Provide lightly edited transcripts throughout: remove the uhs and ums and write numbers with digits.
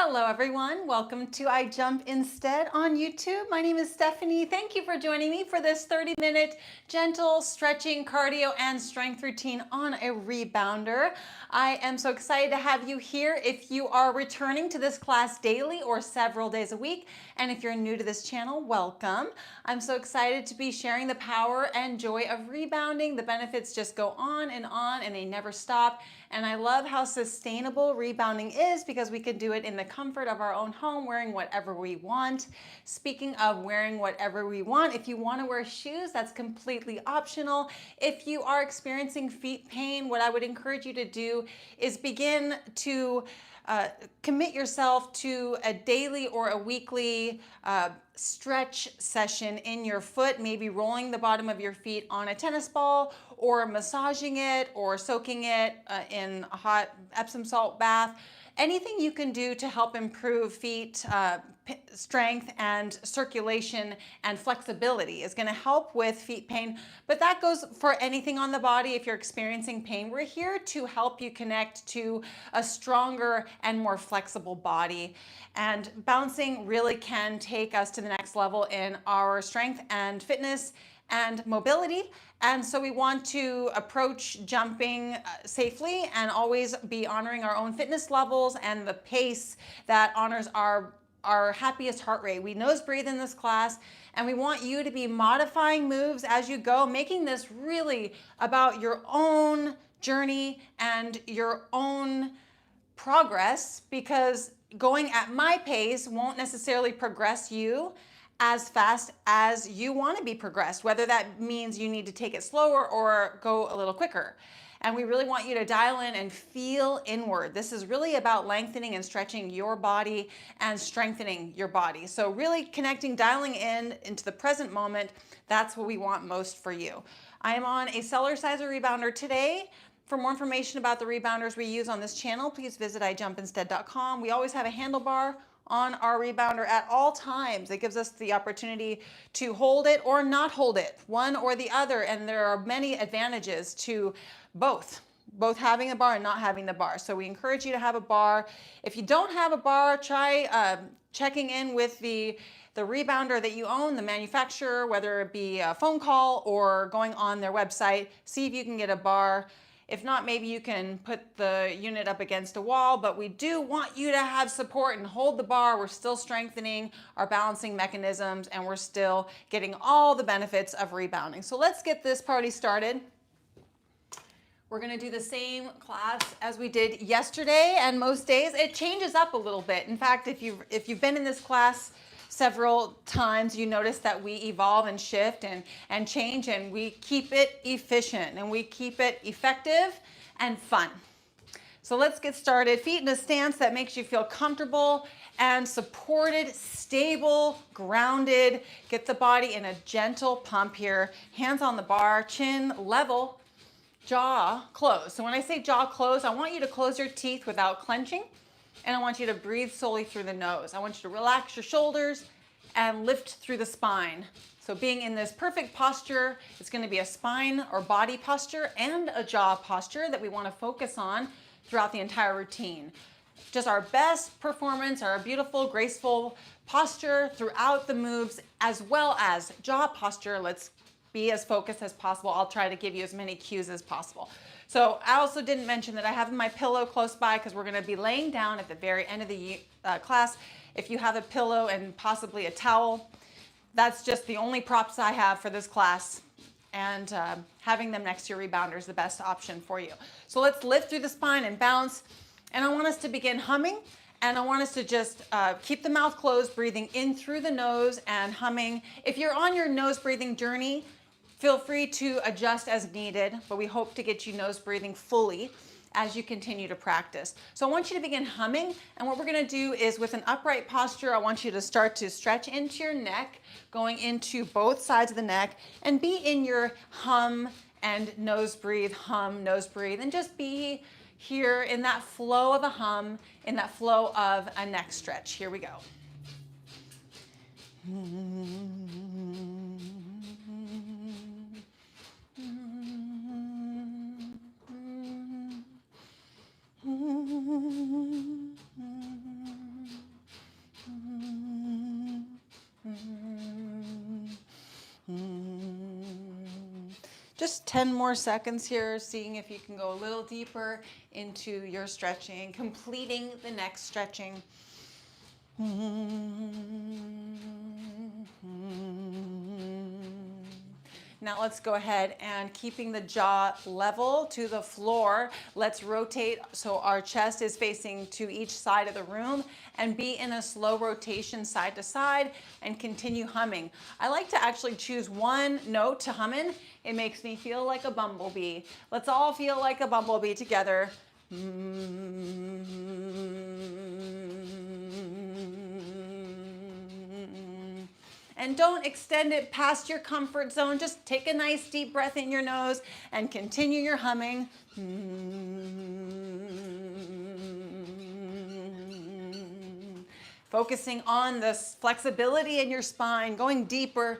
Hello everyone, welcome to I Jump Instead on YouTube. My name is Stephanie. Thank you for joining me for this 30-minute gentle stretching, cardio, and strength routine on a rebounder. I am so excited to have you here if you are returning to this class daily or several days a week. And if you're new to this channel, welcome. I'm so excited to be sharing the power and joy of rebounding. The benefits just go on and they never stop. And I love how sustainable rebounding is because we can do it in the comfort of our own home, wearing whatever we want. Speaking of wearing whatever we want, if you want to wear shoes, that's completely optional. If you are experiencing feet pain, what I would encourage you to do is begin to commit yourself to a daily or a weekly stretch session in your foot, maybe rolling the bottom of your feet on a tennis ball or massaging it or soaking it in a hot Epsom salt bath. Anything you can do to help improve feet strength and circulation and flexibility is going to help with feet pain, but that goes for anything on the body. If you're experiencing pain, we're here to help you connect to a stronger and more flexible body. And bouncing really can take us to the next level in our strength and fitness and mobility. And so we want to approach jumping safely and always be honoring our own fitness levels and the pace that honors our happiest heart rate. We nose breathe in this class, and we want you to be modifying moves as you go, making this really about your own journey and your own progress, because going at my pace won't necessarily progress you as fast as you want to be progressed, whether that means you need to take it slower or go a little quicker. And we really want you to dial in and feel inward. This is really about lengthening and stretching your body and strengthening your body. So really connecting, dialing in into the present moment, that's what we want most for you. I am on a Cellar Sizer Rebounder today. For more information about the rebounders we use on this channel, please visit ijumpinstead.com. We always have a handlebar on our rebounder at all times. It gives us the opportunity to hold it or not hold it, one or the other, and there are many advantages to both having a bar and not having the bar. So we encourage you to have a bar. If you don't have a bar, try checking in with the rebounder that you own, the manufacturer, whether it be a phone call or going on their website, see if you can get a bar. If not, maybe you can put the unit up against a wall, but we do want you to have support and hold the bar. We're still strengthening our balancing mechanisms, and we're still getting all the benefits of rebounding. So let's get this party started. We're going to do the same class as we did yesterday, and most days it changes up a little bit. In fact, if you've been in this class several times, you notice that we evolve and shift and change, and we keep it efficient and we keep it effective and fun. So let's get started. Feet in a stance that makes you feel comfortable and supported, stable, grounded. Get the body in a gentle pump here. Hands on the bar, chin level, jaw closed. So when I say jaw closed, I want you to close your teeth without clenching. And I want you to breathe solely through the nose. I want you to relax your shoulders and lift through the spine. So being in this perfect posture, it's going to be a spine or body posture and a jaw posture that we want to focus on throughout the entire routine. Just our best performance, our beautiful, graceful posture throughout the moves, as well as jaw posture. Let's be as focused as possible. I'll try to give you as many cues as possible. So I also didn't mention that I have my pillow close by because we're going to be laying down at the very end of the class. If you have a pillow and possibly a towel, that's just the only props I have for this class. And having them next to your rebounder is the best option for you. So let's lift through the spine and bounce. And I want us to begin humming. And I want us to just keep the mouth closed, breathing in through the nose and humming. If you're on your nose breathing journey, feel free to adjust as needed, but we hope to get you nose breathing fully as you continue to practice. So I want you to begin humming, and what we're gonna do is with an upright posture, I want you to start to stretch into your neck, going into both sides of the neck, and be in your hum and nose breathe, and just be here in that flow of a hum, in that flow of a neck stretch. Here we go. Just 10 more seconds here, seeing if you can go a little deeper into your stretching, completing the next stretching. Now let's go ahead and keeping the jaw level to the floor. Let's rotate so our chest is facing to each side of the room and be in a slow rotation side to side and continue humming. I like to actually choose one note to hum in. It makes me feel like a bumblebee. Let's all feel like a bumblebee together. And don't extend it past your comfort zone. Just take a nice deep breath in your nose and continue your humming. Focusing on this flexibility in your spine, going deeper.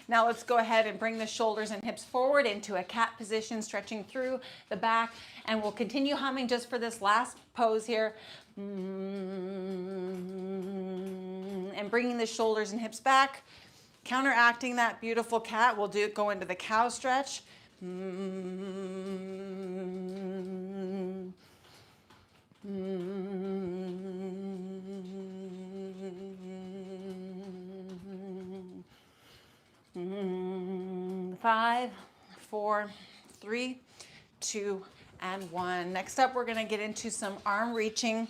Now let's go ahead and bring the shoulders and hips forward into a cat position, stretching through the back, and we'll continue humming just for this last pose here. And bringing the shoulders and hips back, counteracting that beautiful cat. We'll go into the cow stretch. Five, four, three, two, and one. Next up, we're going to get into some arm reaching.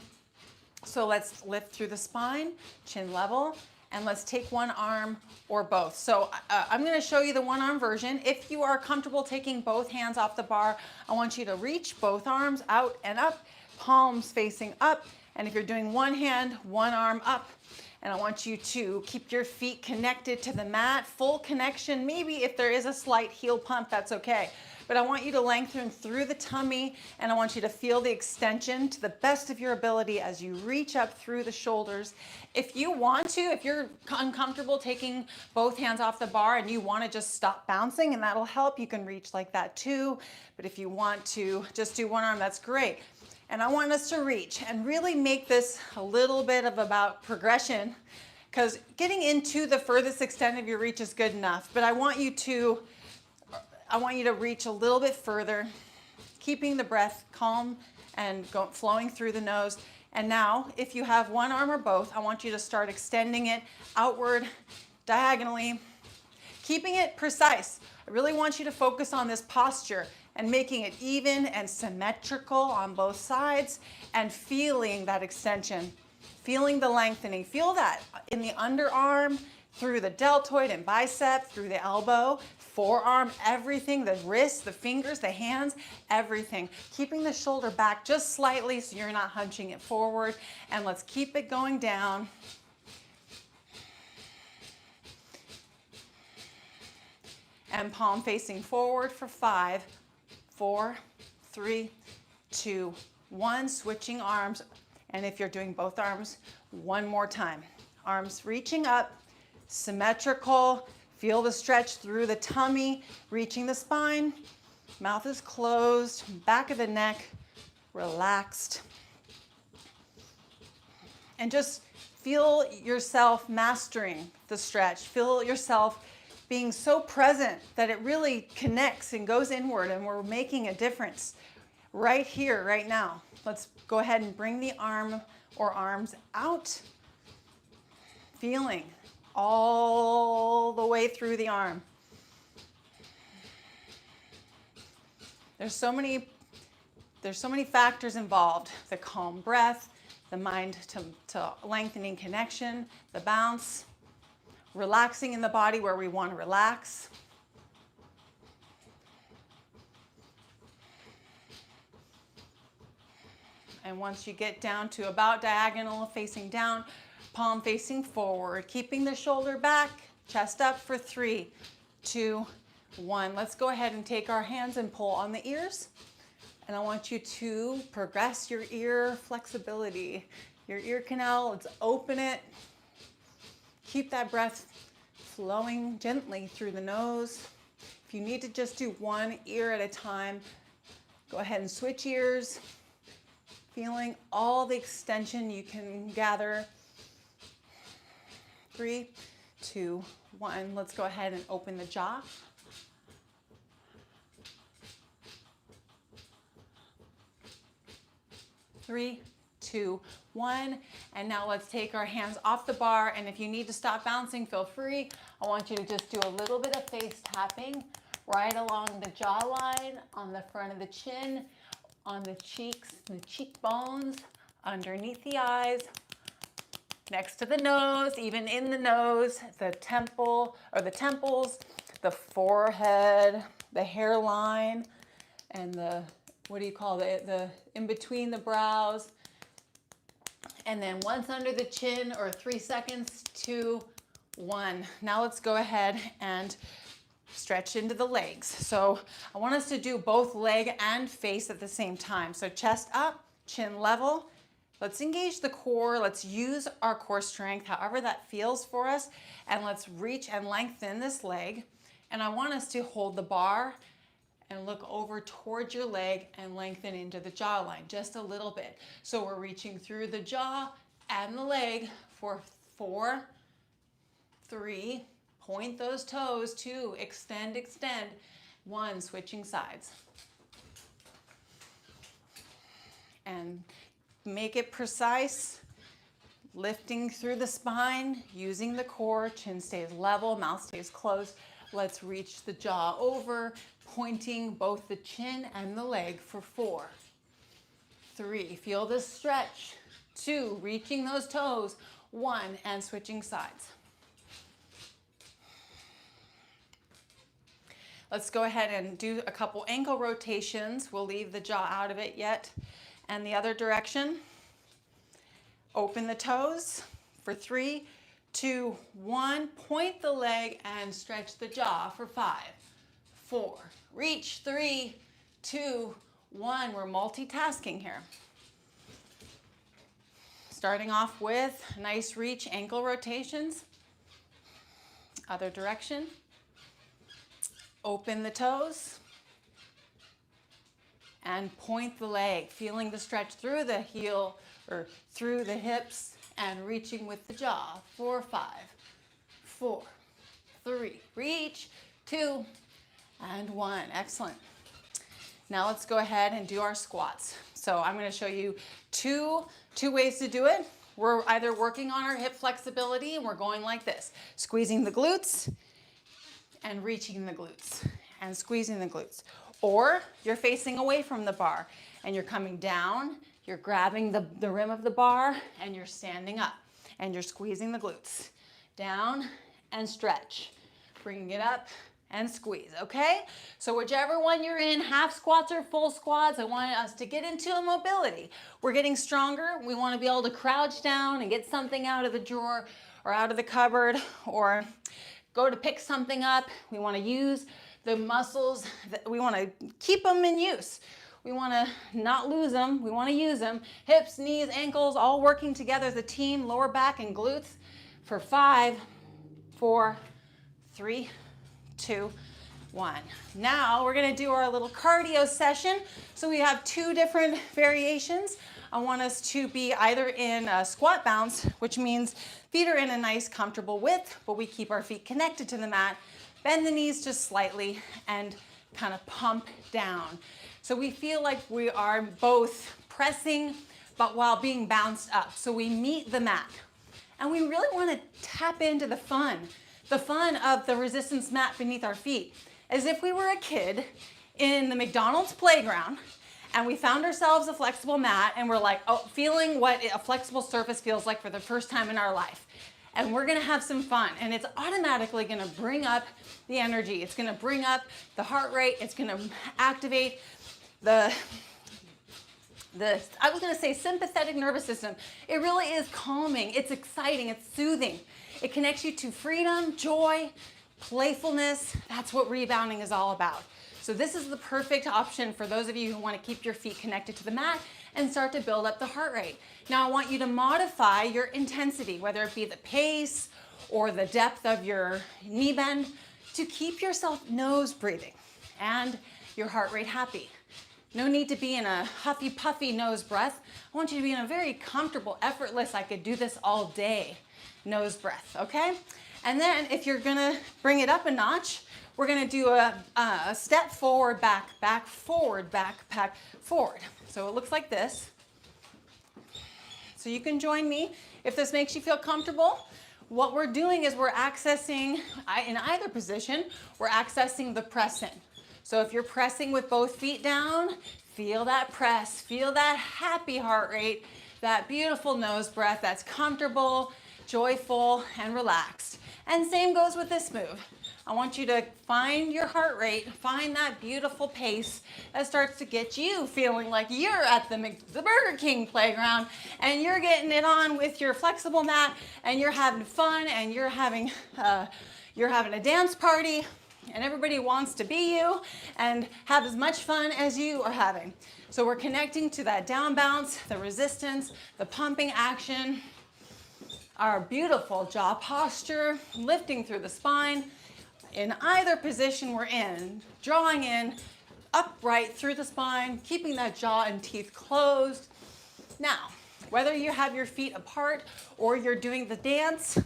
So let's lift through the spine, chin level, and let's take one arm or both. So I'm going to show you the one arm version. If you are comfortable taking both hands off the bar, I want you to reach both arms out and up, palms facing up. And if you're doing one hand, one arm up. And I want you to keep your feet connected to the mat, full connection. Maybe if there is a slight heel pump, that's okay. But I want you to lengthen through the tummy, and I want you to feel the extension to the best of your ability as you reach up through the shoulders. If you want to, if you're uncomfortable taking both hands off the bar and you want to just stop bouncing, and that'll help, you can reach like that too. But if you want to just do one arm, that's great. And I want us to reach and really make this a little bit of about progression, because getting into the furthest extent of your reach is good enough. But I want you to reach a little bit further, keeping the breath calm and flowing through the nose. And now, if you have one arm or both, I want you to start extending it outward, diagonally, keeping it precise. I really want you to focus on this posture and making it even and symmetrical on both sides, and feeling that extension, feeling the lengthening. Feel that in the underarm, through the deltoid and bicep, through the elbow, forearm, everything, the wrists, the fingers, the hands, everything. Keeping the shoulder back just slightly so you're not hunching it forward. And let's keep it going down. And palm facing forward for 5, 4, 3, 2, 1. Switching arms. And if you're doing both arms, one more time. Arms reaching up, symmetrical. Feel the stretch through the tummy, reaching the spine. Mouth is closed, back of the neck relaxed. And just feel yourself mastering the stretch. Feel yourself being so present that it really connects and goes inward, and we're making a difference right here, right now. Let's go ahead and bring the arm or arms out, feeling all the way through the arm. There's so many factors involved: the calm breath, the mind to lengthening connection, the bounce, relaxing in the body where we want to relax. And once you get down to about diagonal, facing down, palm facing forward, keeping the shoulder back, chest up for 3, 2, 1. Let's go ahead and take our hands and pull on the ears. And I want you to progress your ear flexibility. Your ear canal, let's open it. Keep that breath flowing gently through the nose. If you need to just do one ear at a time, go ahead and switch ears. Feeling all the extension you can gather. 3, 2, 1. Let's go ahead and open the jaw. Three, 2, 1. And now let's take our hands off the bar. And if you need to stop bouncing, feel free. I want you to just do a little bit of face tapping right along the jawline, on the front of the chin, on the cheeks, the cheekbones, underneath the eyes, next to the nose, even in the nose, the temple or the temples, the forehead, the hairline, and the, what do you call it, the in between the brows. And then once under the chin, or 3 seconds, 2, 1. Now let's go ahead and stretch into the legs. So I want us to do both leg and face at the same time. So chest up, chin level. Let's engage the core. Let's use our core strength, however that feels for us. And let's reach and lengthen this leg. And I want us to hold the bar and look over towards your leg and lengthen into the jawline just a little bit. So we're reaching through the jaw and the leg for 4, 3, point those toes, 2, extend, extend, 1, switching sides. And make it precise, lifting through the spine, using the core, chin stays level, mouth stays closed. Let's reach the jaw over, pointing both the chin and the leg for 4, 3, feel the stretch, 2, reaching those toes, 1, and switching sides. Let's go ahead and do a couple ankle rotations. We'll leave the jaw out of it yet. And the other direction. Open the toes for 3, 2, 1. Point the leg and stretch the jaw for 5, 4. Reach, 3, 2, 1. We're multitasking here. Starting off with nice reach ankle rotations. Other direction. Open the toes and point the leg, feeling the stretch through the heel or through the hips and reaching with the jaw. 4, 5, 4, 3, reach, 2, and 1. Excellent. Now let's go ahead and do our squats. So I'm going to show you two ways to do it. We're either working on our hip flexibility and we're going like this, squeezing the glutes and reaching the glutes and squeezing the glutes. Or you're facing away from the bar and you're coming down, you're grabbing the rim of the bar and you're standing up and you're squeezing the glutes. Down and stretch. Bringing it up and squeeze, okay? So whichever one you're in, half squats or full squats, I want us to get into a mobility. We're getting stronger. We want to be able to crouch down and get something out of the drawer or out of the cupboard or go to pick something up. We want to use the muscles. We want to keep them in use. We want to not lose them. We want to use them. Hips, knees, ankles, all working together as a team, lower back and glutes for 5, 4, 3, 2, 1. Now we're going to do our little cardio session. So we have 2 different variations. I want us to be either in a squat bounce, which means feet are in a nice comfortable width, but we keep our feet connected to the mat. Bend the knees just slightly and kind of pump down. So we feel like we are both pressing, but while being bounced up. So we meet the mat. And we really want to tap into the fun of the resistance mat beneath our feet, as if we were a kid in the McDonald's playground and we found ourselves a flexible mat and we're like, oh, feeling what a flexible surface feels like for the first time in our life. And we're gonna have some fun, and it's automatically gonna bring up the energy. It's gonna bring up the heart rate. It's gonna activate the I was gonna say sympathetic nervous system. It really is calming. It's exciting. It's soothing. It connects you to freedom, joy, playfulness. That's what rebounding is all about. So this is the perfect option for those of you who want to keep your feet connected to the mat and start to build up the heart rate. Now I want you to modify your intensity, whether it be the pace or the depth of your knee bend, to keep yourself nose breathing and your heart rate happy. No need to be in a huffy puffy nose breath. I want you to be in a very comfortable, effortless, I could do this all day nose breath, okay? And then if you're gonna bring it up a notch, we're gonna do a step forward, back, back, forward, back, back, forward. So it looks like this. So you can join me if this makes you feel comfortable. What we're doing is we're accessing, in either position, we're accessing the press in. So if you're pressing with both feet down, feel that press, feel that happy heart rate, that beautiful nose breath that's comfortable, joyful, and relaxed. And same goes with this move. I want you to find your heart rate, find that beautiful pace that starts to get you feeling like you're at the Burger King playground and you're getting it on with your flexible mat and you're having fun and you're having a dance party and everybody wants to be you and have as much fun as you are having. So we're connecting to that down bounce, the resistance, the pumping action, our beautiful jaw posture, lifting through the spine. In either position we're in, drawing in upright through the spine, keeping that jaw and teeth closed. Now, whether you have your feet apart or you're doing the dance, I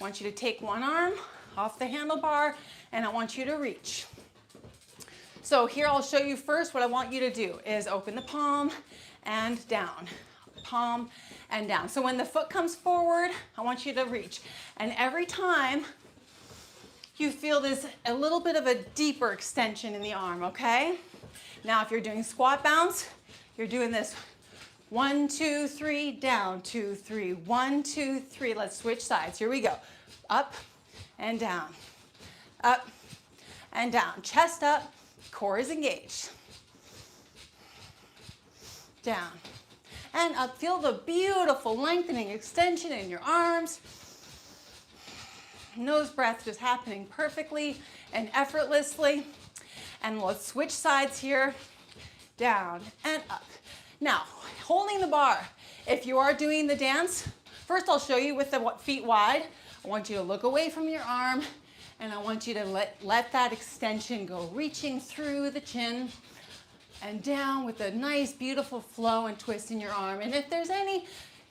want you to take one arm off the handlebar and I want you to reach. So here I'll show you first what I want you to do is open the palm and down, palm and down. So when the foot comes forward, I want you to reach. And every time you feel this a little bit of a deeper extension in the arm, okay? Now if you're doing squat bounce, you're doing this 1, 2, 3, down, 2, 3, 1, 2, 3. Let's switch sides. Here we go. Up and down, up and down. Chest up, core is engaged. Down and up. Feel the beautiful lengthening extension in your arms. Nose breath just happening perfectly and effortlessly. And let's switch sides here, down and up. Now, holding the bar. If you are doing the dance, first I'll show you with the feet wide. I want you to look away from your arm and I want you to let that extension go, reaching through the chin and down with a nice, beautiful flow and twist in your arm. And if there's any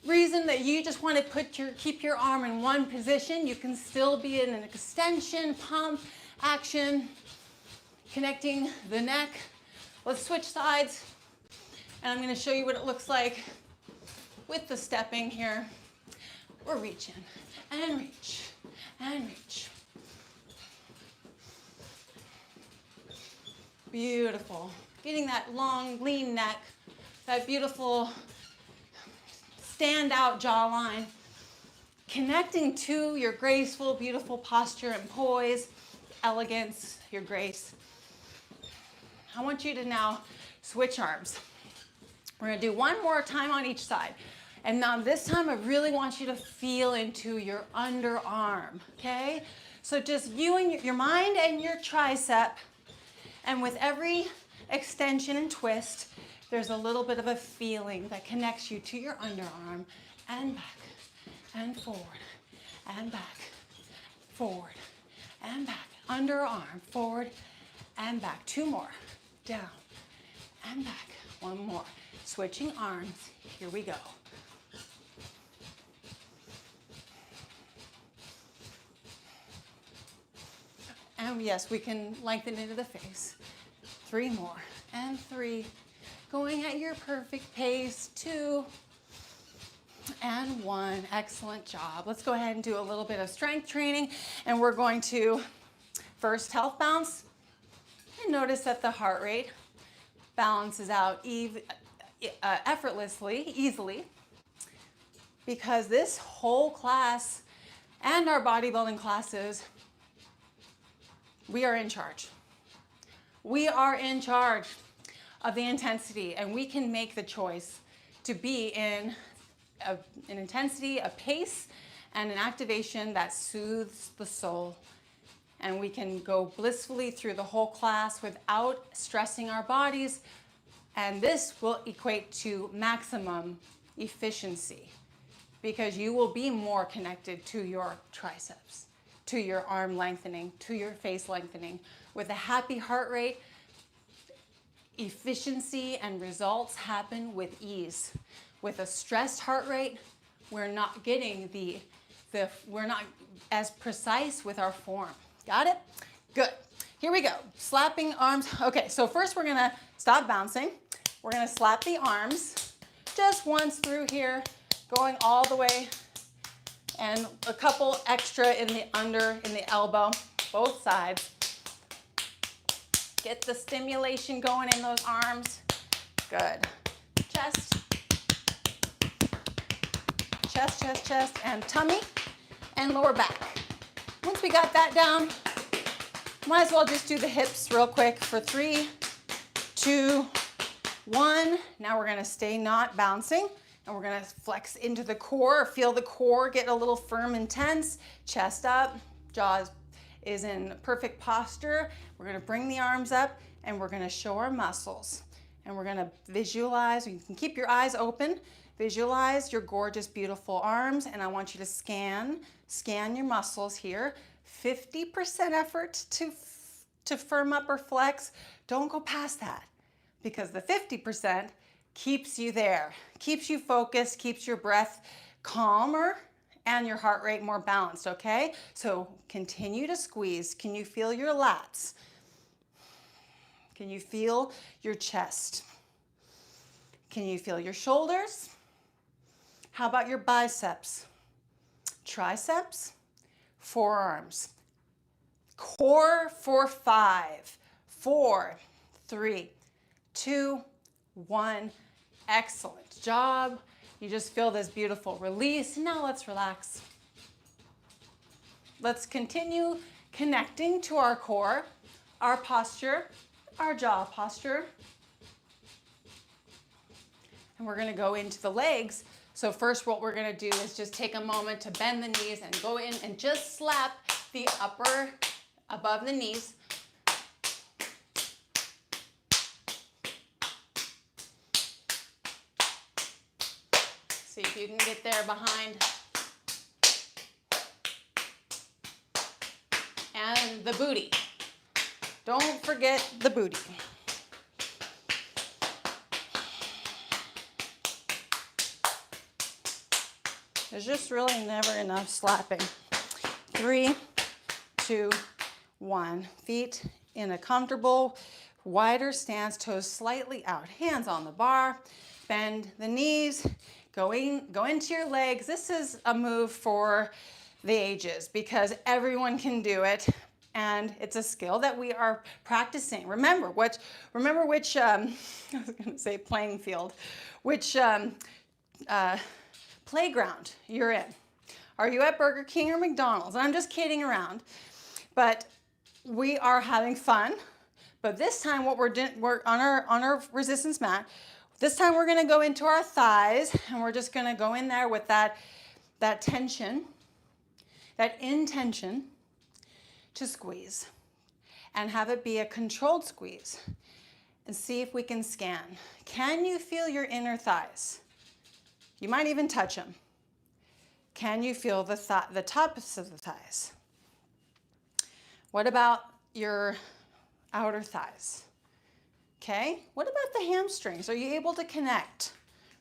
reason that you just want to keep your arm in one position, you can still be in an extension, pump, action, connecting the neck. Let's switch sides. And I'm going to show you what it looks like with the stepping here. We're reaching and reach and reach. Beautiful. Getting that long, lean neck, that beautiful standout jawline, connecting to your graceful, beautiful posture and poise, elegance, your grace. I want you to now switch arms. We're gonna do one more time on each side. And now this time I really want you to feel into your underarm, okay? So just you and your mind and your tricep, and with every extension and twist, there's a little bit of a feeling that connects you to your underarm and back and forward and back, forward and back. Underarm, forward and back. Two more, down and back. One more. Switching arms, here we go. And yes, we can lengthen into the face. 3 more, and 3. Going at your perfect pace, 2, and 1. Excellent job. Let's go ahead and do a little bit of strength training, and we're going to first health bounce, and notice that the heart rate balances out effortlessly, easily, because this whole class and our bodybuilding classes, we are in charge. We are in charge of the intensity, and we can make the choice to be in an intensity, a pace, and an activation that soothes the soul. And we can go blissfully through the whole class without stressing our bodies, and this will equate to maximum efficiency because you will be more connected to your triceps, to your arm lengthening, to your face lengthening. With a happy heart rate, efficiency and results happen with ease. With a stressed heart rate, we're not getting we're not as precise with our form. Got it? Good. Here we go. Slapping arms. Okay, so first we're gonna stop bouncing. We're gonna slap the arms just once through here, going all the way, and a couple extra in the elbow, both sides. Get the stimulation going in those arms. Good. Chest, chest, chest, chest, and tummy and lower back. Once we got that down, might as well just do the hips real quick for 3, 2, 1. Now we're gonna stay not bouncing, and we're gonna flex into the core, feel the core get a little firm and tense, chest up, jaws is in perfect posture. We're gonna bring the arms up, and we're gonna show our muscles. And we're gonna visualize, you can keep your eyes open, visualize your gorgeous, beautiful arms, and I want you to scan your muscles here. 50% effort to firm up or flex. Don't go past that, because the 50% keeps you there, keeps you focused, keeps your breath calmer and your heart rate more balanced, okay? So continue to squeeze. Can you feel your lats? Can you feel your chest? Can you feel your shoulders? How about your biceps, triceps, forearms? Core for 5, 4, 3, 2, 1. Excellent job. You just feel this beautiful release. Now let's relax. Let's continue connecting to our core, our posture, our jaw posture. And we're gonna go into the legs. So first what we're gonna do is just take a moment to bend the knees and go in and just slap the upper above the knees. See if you can get there behind. And the booty. Don't forget the booty. There's just really never enough slapping. 3, 2, 1. Feet in a comfortable, wider stance, toes slightly out. Hands on the bar. Bend the knees. Go into your legs. This is a move for the ages because everyone can do it, and it's a skill that we are practicing. Remember which I was going to say playing field, which playground you're in. Are you at Burger King or McDonald's? And I'm just kidding around, but we are having fun. But this time, what we're doing, we're on our resistance mat. This time we're gonna go into our thighs, and we're just gonna go in there with that tension, that intention to squeeze, and have it be a controlled squeeze, and see if we can scan. Can you feel your inner thighs? You might even touch them. Can you feel the tops of the thighs? What about your outer thighs? Okay, what about the hamstrings? Are you able to connect,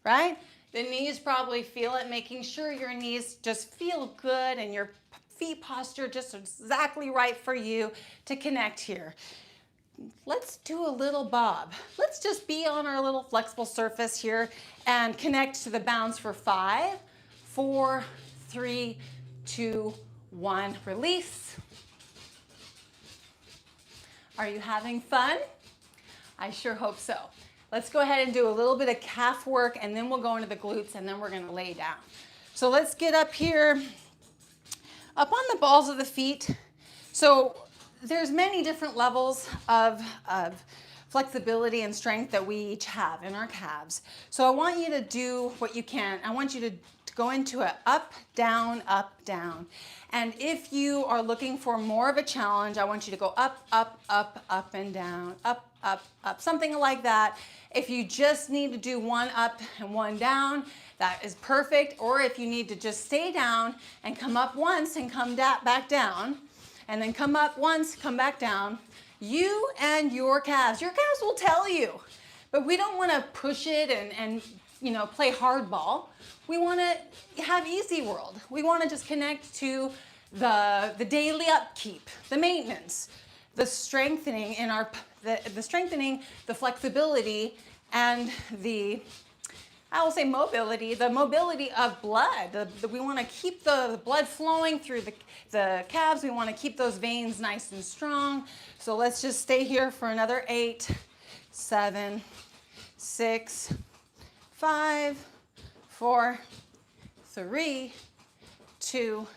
right? The knees probably feel it, making sure your knees just feel good and your feet posture just exactly right for you to connect here. Let's do a little bob. Let's just be on our little flexible surface here and connect to the bounce for 5, 4, 3, 2, 1. Release. Are you having fun? I sure hope so. Let's go ahead and do a little bit of calf work, and then we'll go into the glutes, and then we're gonna lay down. So let's get up here, up on the balls of the feet. So there's many different levels of flexibility and strength that we each have in our calves. So I want you to do what you can. I want you to go into a up, down, up, down. And if you are looking for more of a challenge, I want you to go up, up, up, up and down, up, up, up, something like that. If you just need to do one up and one down, that is perfect. Or if you need to just stay down and come up once and come back down, and then come up once, come back down, You and your calves. Your calves will tell you, but we don't want to push it and play hardball. We want to have easy world. We want to just connect to the daily upkeep, the maintenance, the strengthening in the strengthening, the flexibility, and I will say mobility, the mobility of blood. We want to keep the blood flowing through the calves. We want to keep those veins nice and strong. So let's just stay here for another 8, 7, 6, 5, 4, 3, 2,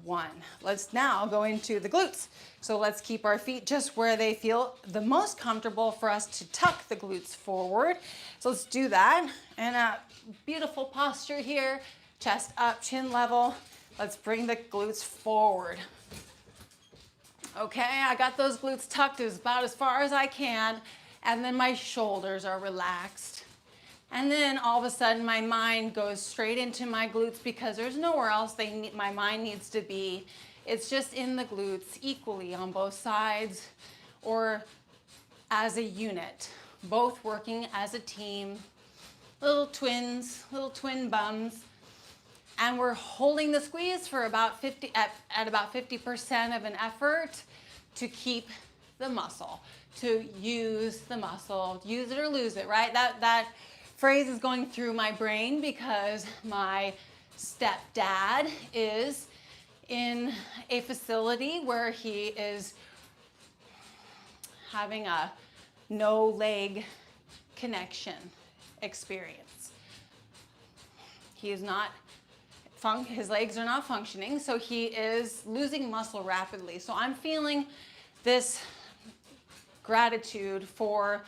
1. Let's now go into the glutes. So let's keep our feet just where they feel the most comfortable for us to tuck the glutes forward. So let's do that. And a beautiful posture here, chest up, chin level. Let's bring the glutes forward. Okay, I got those glutes tucked as about as far as I can. And then my shoulders are relaxed. And then all of a sudden my mind goes straight into my glutes because there's nowhere else my mind needs to be. It's just in the glutes equally on both sides or as a unit, both working as a team, little twins, little twin bums. And we're holding the squeeze for about 50 at about 50% of an effort to keep the muscle, to use the muscle, use it or lose it, right? That phrase is going through my brain because my stepdad is in a facility where he is having a no leg connection experience. He is not his legs are not functioning, so he is losing muscle rapidly. So I'm feeling this gratitude for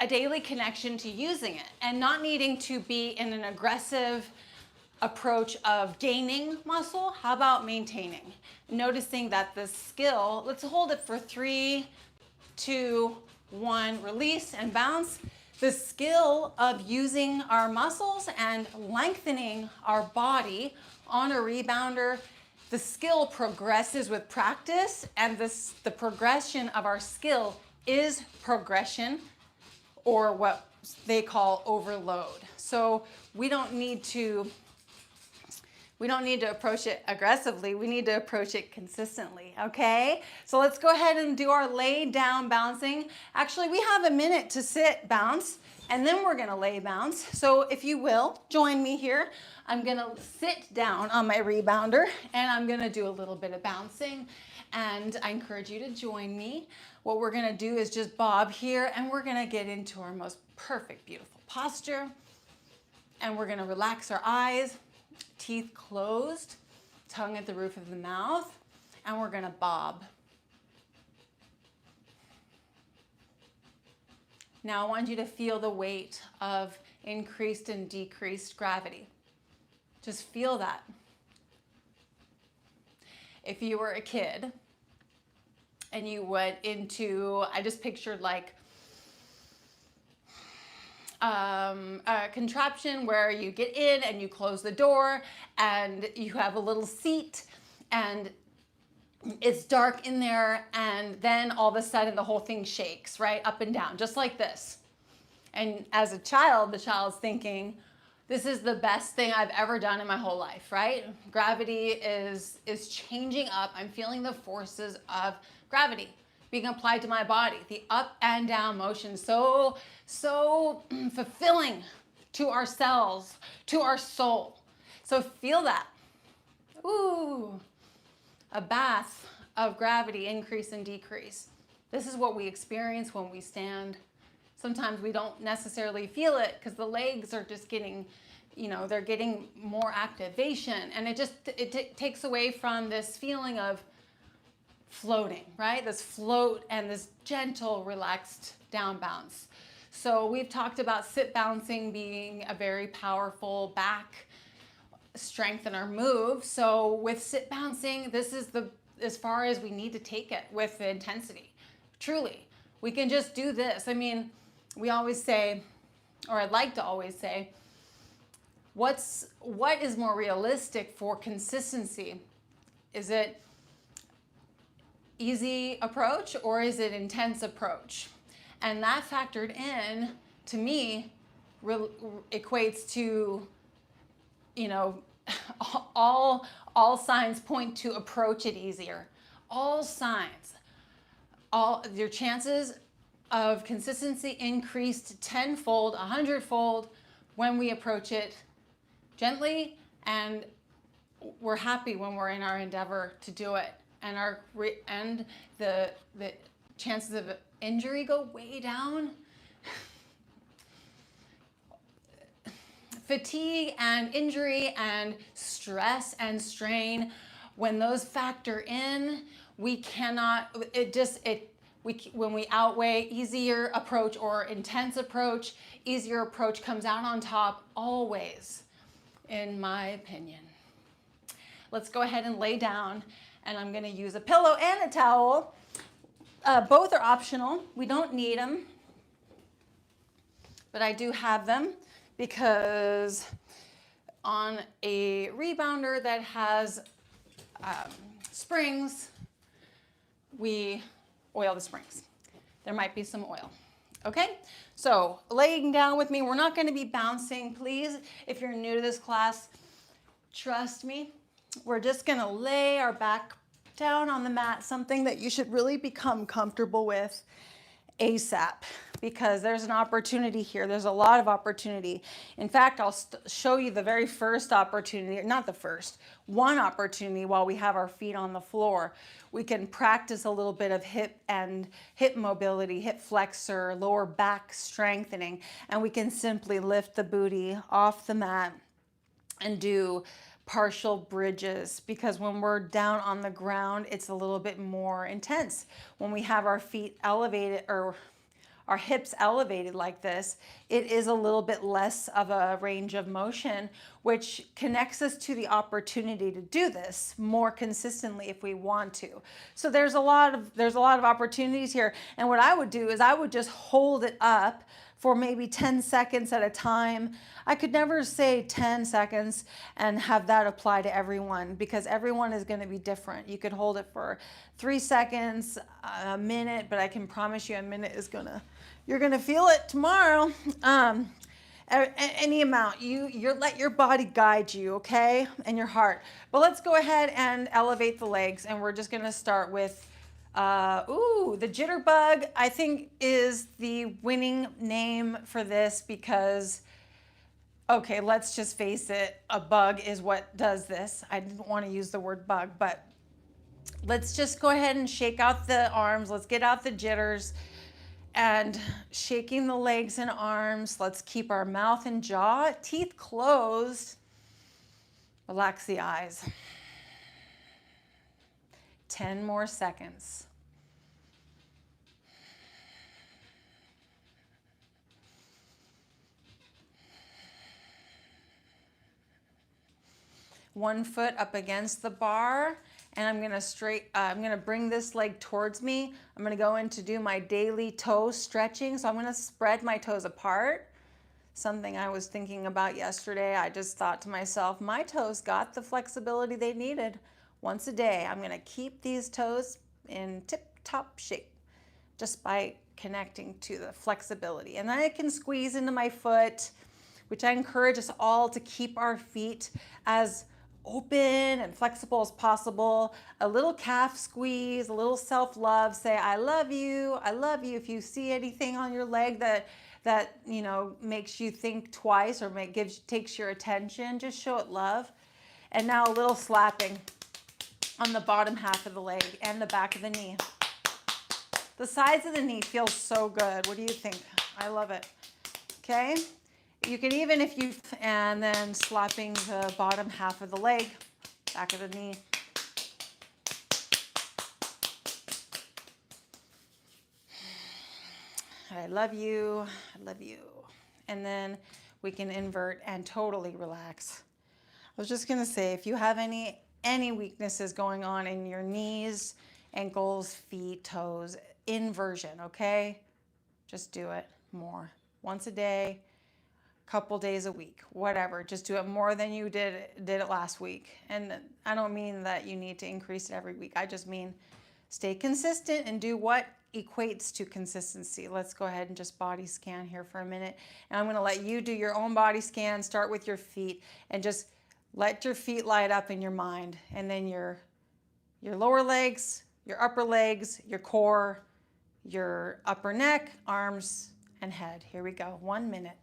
a daily connection to using it and not needing to be in an aggressive approach of gaining muscle. How about maintaining? Noticing that the skill, let's hold it for 3, 2, 1, release and bounce. The skill of using our muscles and lengthening our body on a rebounder, the skill progresses with practice, and the progression of our skill is progression, or what they call overload. So we don't need to approach it aggressively. We need to approach it consistently, okay? So let's go ahead and do our lay down bouncing. Actually, we have a minute to sit bounce, and then we're gonna lay bounce. So if you will, join me here. I'm gonna sit down on my rebounder, and I'm gonna do a little bit of bouncing, and I encourage you to join me. What we're gonna do is just bob here, and we're gonna get into our most perfect, beautiful posture, and we're gonna relax our eyes, teeth closed, tongue at the roof of the mouth, and we're gonna bob. Now I want you to feel the weight of increased and decreased gravity. Just feel that. If you were a kid and you went into, I just pictured like a contraption where you get in and you close the door and you have a little seat and it's dark in there, and then all of a sudden the whole thing shakes, right? Up and down, just like this. And as a child, the child's thinking, this is the best thing I've ever done in my whole life, right? Gravity is changing up. I'm feeling the forces of gravity being applied to my body. The up and down motion, so fulfilling to our cells, to our soul. So feel that. Ooh, a bath of gravity, increase and decrease. This is what we experience when we stand. Sometimes we don't necessarily feel it because the legs are just getting, they're getting more activation, and it takes away from this feeling of floating, right? This float and this gentle, relaxed down bounce. So we've talked about sit bouncing being a very powerful back strengthener move. So with sit bouncing, this is as far as we need to take it with the intensity. Truly, we can just do this. I mean, we always say, or I'd like to always say, what is more realistic for consistency? Is it easy approach or is it intense approach? And that factored in, to me, equates to, you know, all signs point to approach it easier. All signs, all your chances of consistency increased tenfold, 100-fold when we approach it gently, and we're happy when we're in our endeavor to do it, and the chances of injury go way down. Fatigue and injury and stress and strain, when those factor in, we cannot, when we outweigh easier approach or intense approach, easier approach comes out on top always, in my opinion. Let's go ahead and lay down, and I'm going to use a pillow and a towel. Both are optional. We don't need them, but I do have them because on a rebounder that has springs, we oil the springs. There might be some oil. Okay, so laying down with me, we're not going to be bouncing. Please, if you're new to this class, trust me, we're just going to lay our back down on the mat, something that you should really become comfortable with ASAP, because there's an opportunity here. There's a lot of opportunity. In fact, I'll show you the very first opportunity, not the first, one opportunity while we have our feet on the floor. We can practice a little bit of hip mobility, hip flexor, lower back strengthening, and we can simply lift the booty off the mat and do partial bridges, because when we're down on the ground, it's a little bit more intense. When we have our feet elevated or our hips elevated like this, it is a little bit less of a range of motion, which connects us to the opportunity to do this more consistently if we want to. So there's a lot of opportunities here. And what I would do is I would just hold it up for maybe 10 seconds at a time. I could never say 10 seconds and have that apply to everyone, because everyone is going to be different. You could hold it for 3 seconds, a minute, but I can promise you a minute is you're gonna feel it tomorrow. Any amount, you let your body guide you, okay, and your heart. But let's go ahead and elevate the legs, and we're just gonna start with the jitterbug, I think, is the winning name for this, because, okay, let's just face it, a bug is what does this. I didn't want to use the word bug, but let's just go ahead and shake out the arms. Let's get out the jitters and shaking the legs and arms. Let's keep our mouth and jaw, teeth closed. Relax the eyes. 10 more seconds. One foot up against the bar, and I'm gonna bring this leg towards me. I'm gonna go in to do my daily toe stretching. So I'm gonna spread my toes apart. Something I was thinking about yesterday. I just thought to myself, my toes got the flexibility they needed. Once a day, I'm gonna keep these toes in tip-top shape just by connecting to the flexibility. And then I can squeeze into my foot, which I encourage us all to keep our feet as open and flexible as possible. A little calf squeeze, a little self-love. Say, I love you, I love you. If you see anything on your leg that you know makes you think twice or takes your attention, just show it love. And now a little slapping on the bottom half of the leg and the back of the knee. The sides of the knee feel so good. What do you think? I love it. Okay. You can even, and then slapping the bottom half of the leg, back of the knee. I love you, I love you. And then we can invert and totally relax. I was just gonna say, if you have any weaknesses going on in your knees, ankles, feet, toes, inversion, okay? Just do it more. Once a day, couple days a week, whatever. Just do it more than you did it last week. And I don't mean that you need to increase it every week. I just mean Stay consistent and do what equates to consistency. Let's go ahead and just body scan here for a minute. And I'm gonna let you do your own body scan. Start with your feet and just let your feet light up in your mind. And then your lower legs, your upper legs, your core, your upper neck, arms, and head. Here we go, 1 minute.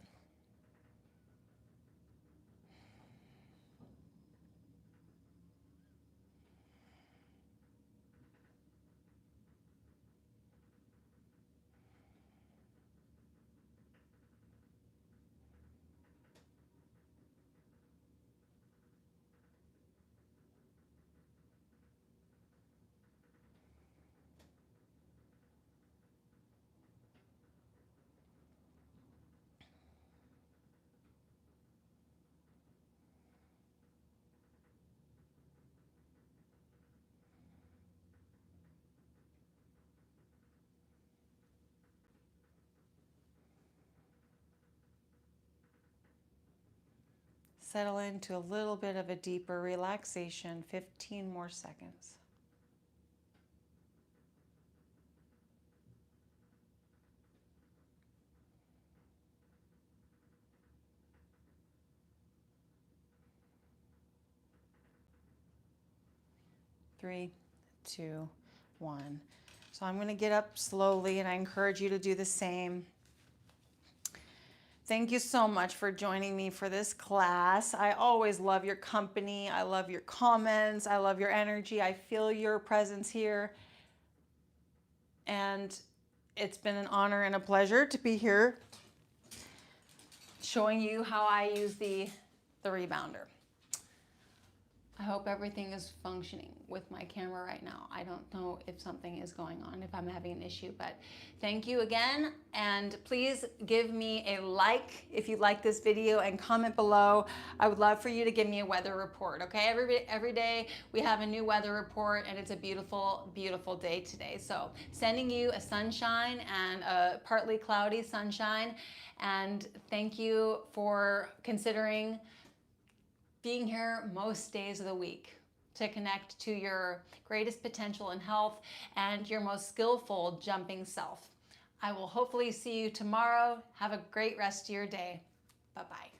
Settle into a little bit of a deeper relaxation, 15 more seconds. Three, two, one. So I'm going to get up slowly, and I encourage you to do the same. Thank you so much for joining me for this class. I always love your company. I love your comments. I love your energy. I feel your presence here. And it's been an honor and a pleasure to be here showing you how I use the Rebounder. I hope everything is functioning with my camera right now. I don't know if something is going on, if I'm having an issue, but thank you again. And please give me a like if you like this video and comment below. I would love for you to give me a weather report, okay? Every day we have a new weather report, and it's a beautiful, beautiful day today. So sending you a sunshine and a partly cloudy sunshine. And thank you for considering being here most days of the week to connect to your greatest potential in health and your most skillful jumping self. I will hopefully see you tomorrow. Have a great rest of your day. Bye-bye.